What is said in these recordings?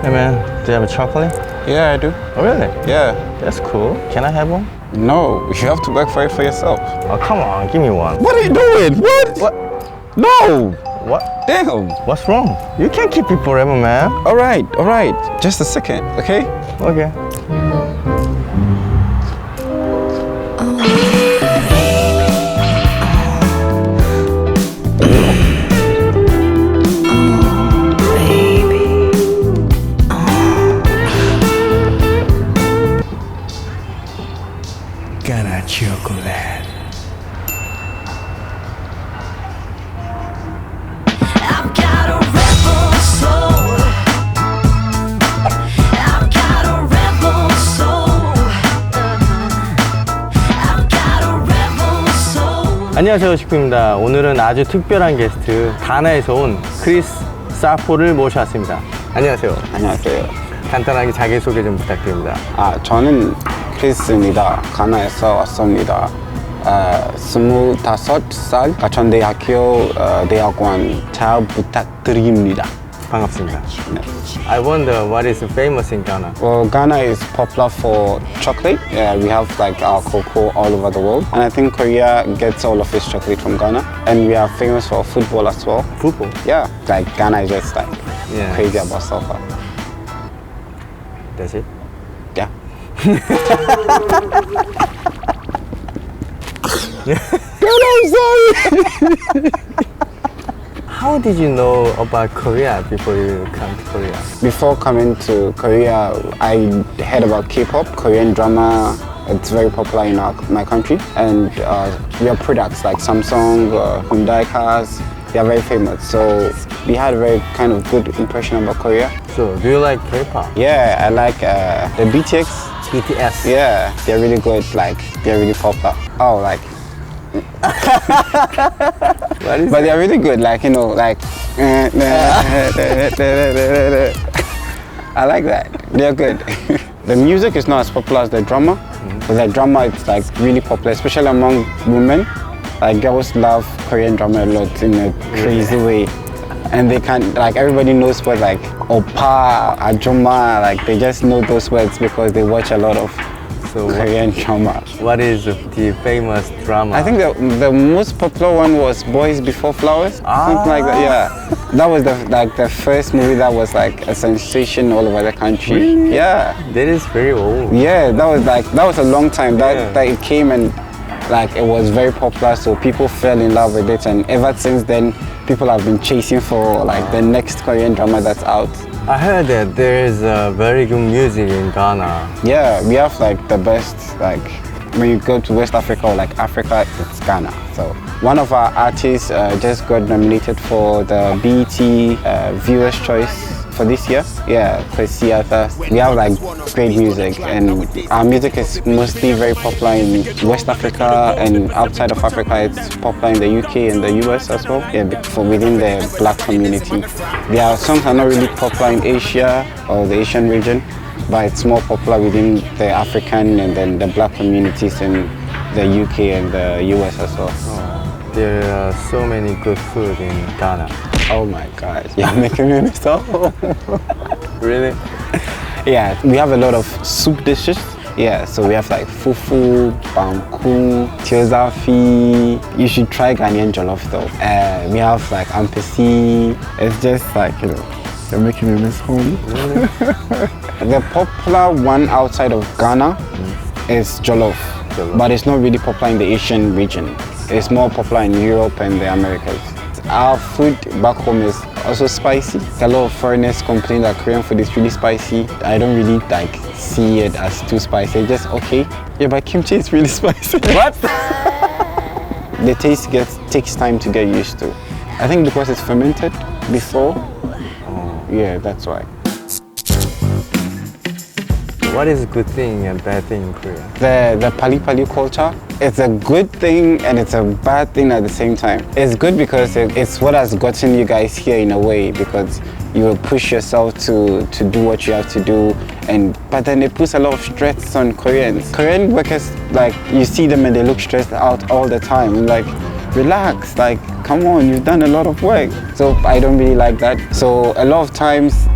Hey man, do you have a chocolate? Yeah, I do. Oh really? Yeah. That's cool. Can I have one? No, you have to work for it for yourself. Oh come on, give me one. What are you doing? What? What? No! What? Damn! What's wrong? You can't keep it forever, man. Alright. Just a second, okay? Okay. Ghana chocolate. I've got a rebel soul. I've got a rebel soul. I've got a rebel soul. 안녕하세요, 식구입니다. 오늘은 아주 특별한 게스트, 가나에서 온 크리스 사포를 모셨습니다. 안녕하세요. 안녕하세요. 간단하게 자기소개 좀 부탁드립니다. 저는 크리스입니다. 가나에서 왔습니다. 25살 가천대학교 대학원 잘 부탁드립니다. 반갑습니다. 네. I wonder what is famous in Ghana. Well, Ghana is popular for chocolate. Yeah, we have like our cocoa all over the world. And I think Korea gets all of its chocolate from Ghana. And we are famous for football as well. Football. Yeah, like Ghana is just like Yeah. crazy about soccer. That's it? Yeah. I'm sorry. How did you know about Korea before you come to Korea? Before coming to Korea, I heard about K-pop, Korean drama. It's very popular in my country. And real products like Samsung, Hyundai cars, they are very famous. So we had a very kind of good impression about Korea. So, do you like K-pop? Yeah, I like the BTS. BTS. Yeah, they're really good. Like, they're really popular. Oh, like, What is but they're really good. Like, you know, like, I like that. They're good. The music is not as popular as the drama, but the drama is like really popular, especially among women. Like, girls love Korean drama a lot in a crazy way. And they can, like, everybody knows words like Oppa, Ajoma, like, they just know those words because they watch a lot of So Korean drama. what is the famous drama? I think the most popular one was Boys Before Flowers, something like that. Yeah, that was the first movie that was like a sensation all over the country. Really? Yeah, That is very old. yeah, that was a long time Yeah. that it came and like it was very popular, so people fell in love with it, and ever since then, people have been chasing for like the next Korean drama that's out. I heard that there is very good music in Ghana. Yeah, we have like the best, like when you go to West Africa or like Africa, it's Ghana. So one of our artists just got nominated for the BET Viewer's Choice for this year. Yeah, Kwesi Arthur. We have like great music, and our music is mostly very popular in West Africa, and outside of Africa it's popular in the UK and the US as well. Yeah, for within the black community. Their songs are not really popular in Asia or the Asian region, but it's more popular within the African and then the black communities in the UK and the US as well. There are so many good food in Ghana. Oh my God, you're making me miss out. Really? Yeah, we have a lot of soup dishes. Yeah, so we have like fufu, banku, tiozafi. You should try Ghanaian jollof though. We have like ampesi. It's just like, you know, you're making me miss home. Really? The popular one outside of Ghana is jollof, but it's not really popular in the Asian region. It's more popular in Europe and the Americas. Our food back home is also spicy. A lot of foreigners complain that Korean food is really spicy. I don't really like see it as too spicy. It's just okay. Yeah, but kimchi is really spicy. What? The taste takes time to get used to. I think because it's fermented before. Yeah, that's why. What is a good thing and bad thing in Korea? The pali pali culture, it's a good thing and it's a bad thing at the same time. It's good because it's what has gotten you guys here in a way, because you will push yourself to do what you have to do, but then it puts a lot of stress on Koreans. Korean workers, like, you see them and they look stressed out all the time. And like, relax, like, come on, you've done a lot of work. So I don't really like that. So a lot of times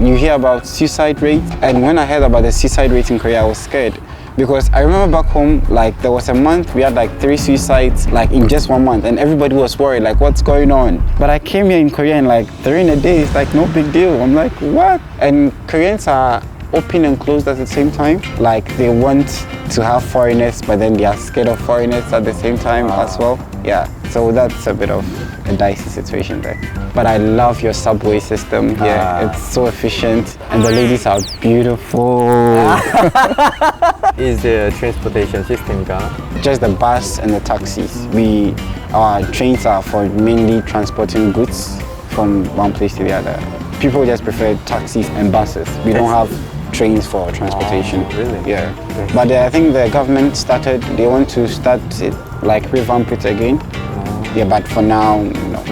you hear about suicide rate, and when I heard about the suicide rate in Korea, I was scared. Because I remember back home, like there was a month we had like 3 suicides like in just 1 month, and everybody was worried like what's going on. But I came here in Korea and like 3 in a day, it's like no big deal. I'm like, what? And Koreans are open and closed at the same time. Like they want to have foreigners, but then they are scared of foreigners at the same time as well. Yeah, so that's a bit of a dicey situation there. But I love your subway system here. It's so efficient, and the ladies are beautiful. Is the transportation system in Ghana? Just the bus and the taxis. Our trains are for mainly transporting goods from one place to the other. People just prefer taxis and buses. We don't have trains for transportation. Oh, really? Yeah. But I think the government they want to start it, like revamp it again. Yeah, but for now, no.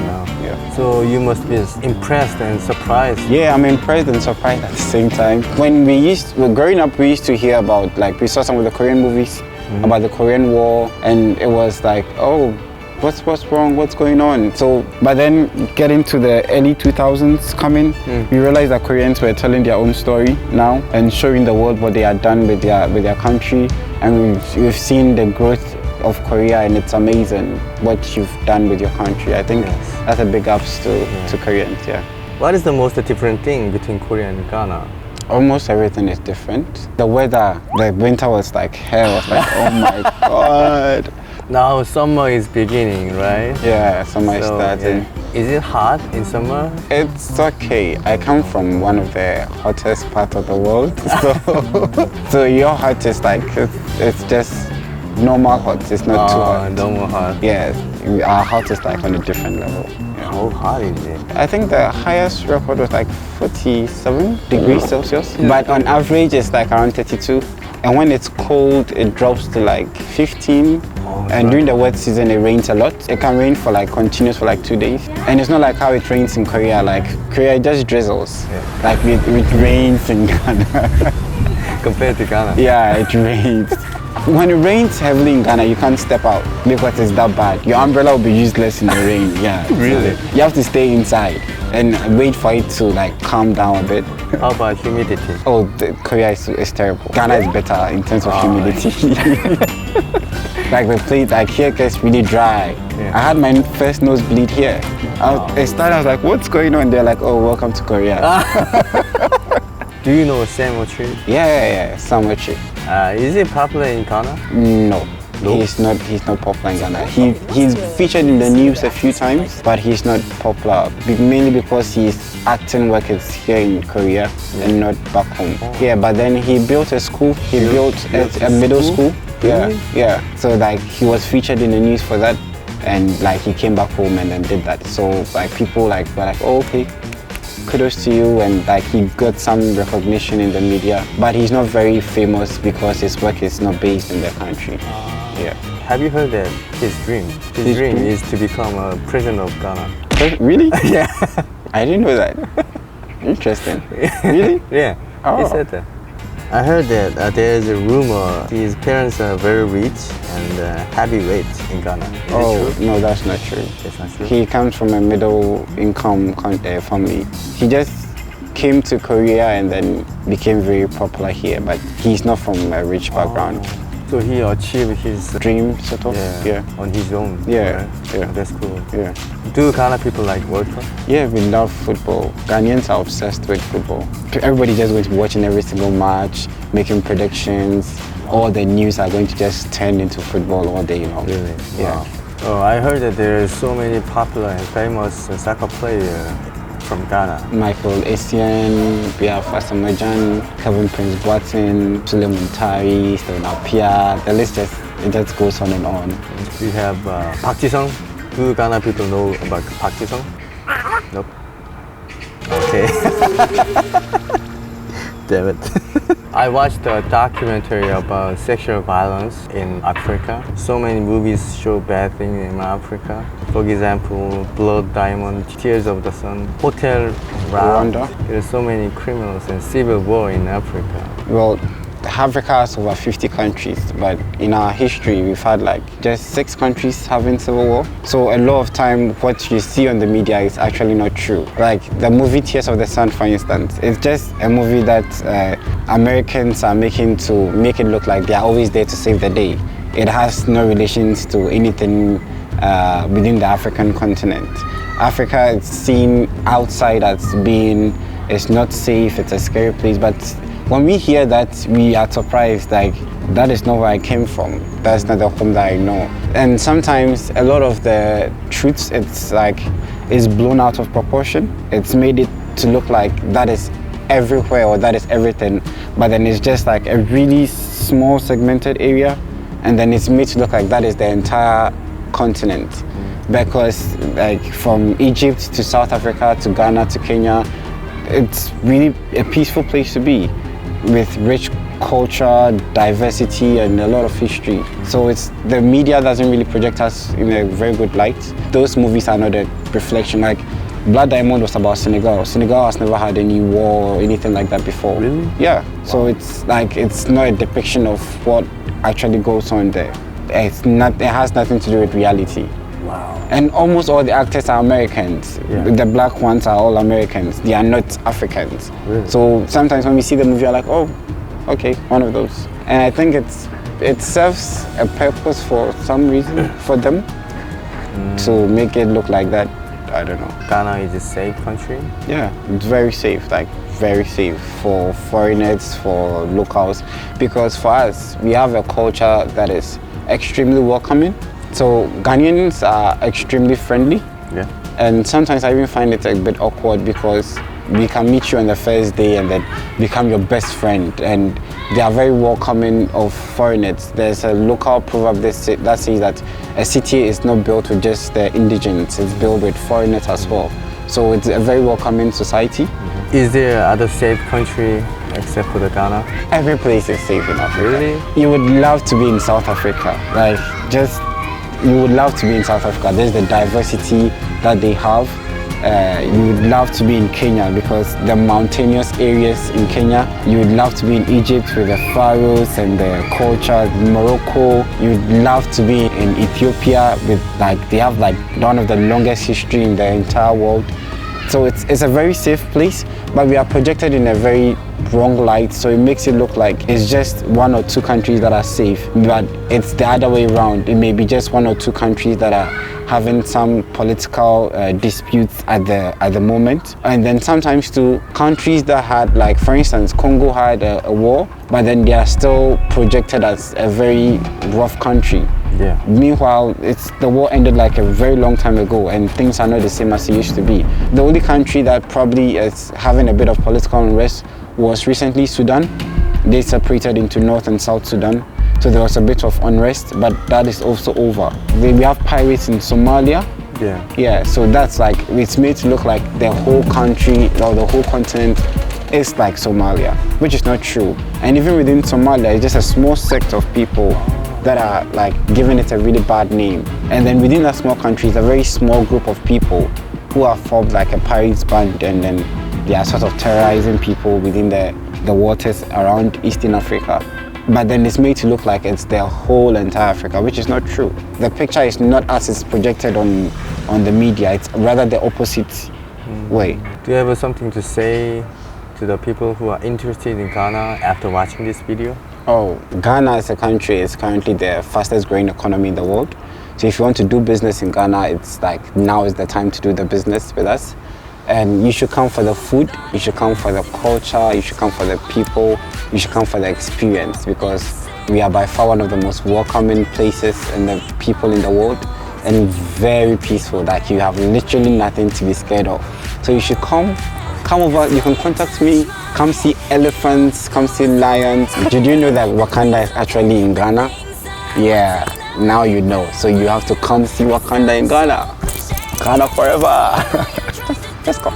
Yeah. So you must be impressed and surprised. Yeah, I'm impressed and surprised at the same time. When growing up, we used to hear about, like, we saw some of the Korean movies about the Korean War, and it was like, oh, what's wrong? What's going on? So, but then getting to the early 2000s coming, we realized that Koreans were telling their own story now and showing the world what they had done with their country, and we've seen the growth of Korea, and it's amazing what you've done with your country. I think that's a big ups to Koreans. Yeah. What is the most different thing between Korea and Ghana? Almost everything is different. The weather, the winter was like hell. I was like, oh my god. Now summer is beginning, right? Yeah, summer is starting. Yeah. Is it hot in summer? It's okay. I come from one of the hottest parts of the world, so your hot is like it's just normal hot. It's not too hot. Normal hot. Yeah, our hot is like on a different level. How hot is it? I think the highest record was like 47 degrees Celsius, but on average it's like around 32. And when it's cold, it drops to like 15. And during the wet season, it rains a lot. It can rain for like continuous for like 2 days. And it's not like how it rains in Korea. Like Korea, it just drizzles. Like it rains in Ghana. Compared to Ghana? Yeah, it rains. When it rains heavily in Ghana, you can't step out because it's that bad. Your umbrella will be useless in the rain. Yeah. Really? So you have to stay inside and wait for it to like calm down a bit. How about humidity? Oh, Korea is terrible. Ghana is better in terms of humidity. Like the place, like here gets really dry. Yeah. I had my first nosebleed here. I started, I was like, what's going on? They're like, oh, welcome to Korea. Do you know Samuel Tree? Yeah, Samuel Tree. Is it popular in Ghana? No. He's not popular in Ghana. He's featured in the news a few times, but he's not popular mainly because his acting work is here in Korea and not back home. Yeah, but then he built a school. He built a middle school. Yeah. So like he was featured in the news for that, and like he came back home and then did that. So like people were like, oh, okay, kudos to you, and like he got some recognition in the media, but he's not very famous because his work is not based in the country. Yeah. Have you heard that his dream is to become a president of Ghana? Really? Yeah. I didn't know that. Interesting. Really? Yeah. Oh. He said that. I heard that there is a rumor his parents are very rich and heavyweight in Ghana. Is it true? No, that's not true. That's not true. He comes from a middle income family. He just came to Korea and then became very popular here, but he's not from a rich background. So he achieved his Dream, sort of. Yeah. on his own. Yeah, right? yeah. That's cool. Yeah. Do Ghana people like World Cup? Yeah, we love football. Ghanaians are obsessed with football. Everybody just going to be watching every single match, making predictions. All the news are going to just turn into football all day long. Really? Yeah. Wow. Oh, I heard that there are so many popular and famous soccer players from Ghana. Michael Essien, we have Asamoah, Kevin Prince Boateng, Suleiman Tari, Stephen Appiah. The list just goes on and on. We have Park Ji-sung. Do Ghana people know about Park Ji-sung? Nope. Okay. Damn it. I watched a documentary about sexual violence in Africa. So many movies show bad things in Africa. For example, Blood Diamond, Tears of the Sun, Hotel Rwanda. There are so many criminals and civil war in Africa. Well, Africa has over 50 countries, but in our history, we've had like just 6 countries having civil war. So a lot of time, what you see on the media is actually not true. Like the movie Tears of the Sun, for instance, it's just a movie that Americans are making to make it look like they are always there to save the day. It has no relations to anything within the African continent. Africa is seen outside as being, it's not safe, it's a scary place, but when we hear that, we are surprised, like, that is not where I came from. That's not the home that I know. And sometimes a lot of the truths, it's like, is blown out of proportion. It's made it to look like that is everywhere or that is everything, but then it's just like a really small segmented area, and then it's made to look like that is the entire continent. Because like from Egypt to South Africa to Ghana to Kenya, it's really a peaceful place to be, with rich culture, diversity, and a lot of history. So it's the media doesn't really project us in a very good light. Those movies are not a reflection. Like Blood Diamond was about Senegal. Senegal has never had any war or anything like that before. Really? Yeah. Wow. So it's like it's not a depiction of what actually goes on there. It's not. It has nothing to do with reality. Wow. And almost all the actors are Americans. Yeah. The black ones are all Americans. They are not Africans. Really? So sometimes when we see the movie, you're like, oh, okay, one of those. And I think it serves a purpose for some reason for them to make it look like that. I don't know. Ghana is a safe country? Yeah, it's very safe, like very safe for foreigners, for locals. Because for us, we have a culture that is extremely welcoming. So Ghanaians are extremely friendly. Yeah. And sometimes I even find it a bit awkward because we can meet you on the first day and then become your best friend. And they are very welcoming of foreigners. There's a local proverb that says that a city is not built with just the indigenes, it's built with foreigners as well. So it's a very welcoming society. Is there other safe country except for the Ghana? Every place is safe in Africa. Really? You would love to be in South Africa. Like, you would love to be in South Africa. There's the diversity that they have. You would love to be in Kenya because the mountainous areas in Kenya. You would love to be in Egypt with the pharaohs and the culture. Morocco. You would love to be in Ethiopia with they have one of the longest history in the entire world. So it's a very safe place, but we are projected in a very wrong light, so it makes it look like it's just 1 or 2 countries that are safe, but it's the other way around. It may be just 1 or 2 countries that are having some political disputes at the moment, and then sometimes too countries that had, like for instance, Congo had a war, but then they are still projected as a very rough country. Yeah. Meanwhile, the war ended like a very long time ago, and things are not the same as it used to be. The only country that probably is having a bit of political unrest was recently Sudan. They separated into North and South Sudan, so there was a bit of unrest, but that is also over. We have pirates in Somalia. Yeah, so that's like, it's made to look like the whole country or the whole continent is like Somalia, which is not true. And even within Somalia, it's just a small sect of people that are like giving it a really bad name. And then within that small country is a very small group of people who have formed like a pirates band, and then they are sort of terrorizing people within the waters around Eastern Africa. But then it's made to look like it's the whole entire Africa, which is not true. The picture is not as it's projected on the media, it's rather the opposite way. Do you have something to say to the people who are interested in Ghana after watching this video? Oh, Ghana as a country is currently the fastest growing economy in the world. So if you want to do business in Ghana, it's like now is the time to do the business with us. And you should come for the food, you should come for the culture, you should come for the people, you should come for the experience, because we are by far one of the most welcoming places and the people in the world, and very peaceful. Like, you have literally nothing to be scared of. So you should come over, you can contact me, come see elephants, come see lions. Did you know that Wakanda is actually in Ghana? Yeah, now you know. So you have to come see Wakanda in Ghana. Ghana forever. Let's go.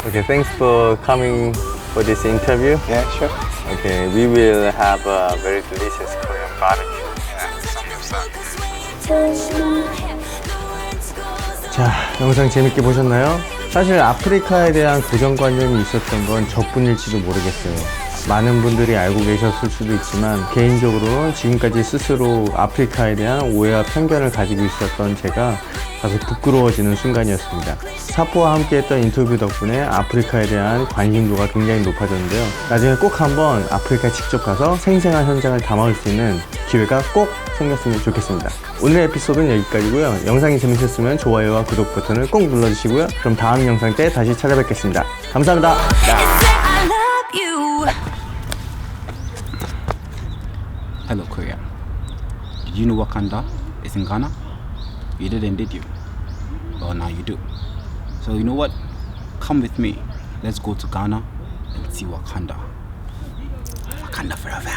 Okay, thanks for coming for this interview. Yeah, sure. Okay, we will have a very delicious Korean barbecue. 자, 영상 재밌게 보셨나요? 사실 아프리카에 대한 고정관념이 있었던 건 저뿐일지도 모르겠어요. 많은 분들이 알고 계셨을 수도 있지만 개인적으로 지금까지 스스로 아프리카에 대한 오해와 편견을 가지고 있었던 제가 다소 부끄러워지는 순간이었습니다. 사포와 함께 했던 인터뷰 덕분에 아프리카에 대한 관심도가 굉장히 높아졌는데요. 나중에 꼭 한번 아프리카에 직접 가서 생생한 현장을 담아올 수 있는 기회가 꼭 생겼으면 좋겠습니다. 오늘의 에피소드는 여기까지고요. 영상이 재밌었으면 좋아요와 구독 버튼을 꼭 눌러주시고요. 그럼 다음 영상 때 다시 찾아뵙겠습니다. 감사합니다. And say I love you. Hello, Korea. Did you know Wakanda is in Ghana? You didn't, did you? Well, now you do. So you know what? Come with me. Let's go to Ghana and see Wakanda. Wakanda forever.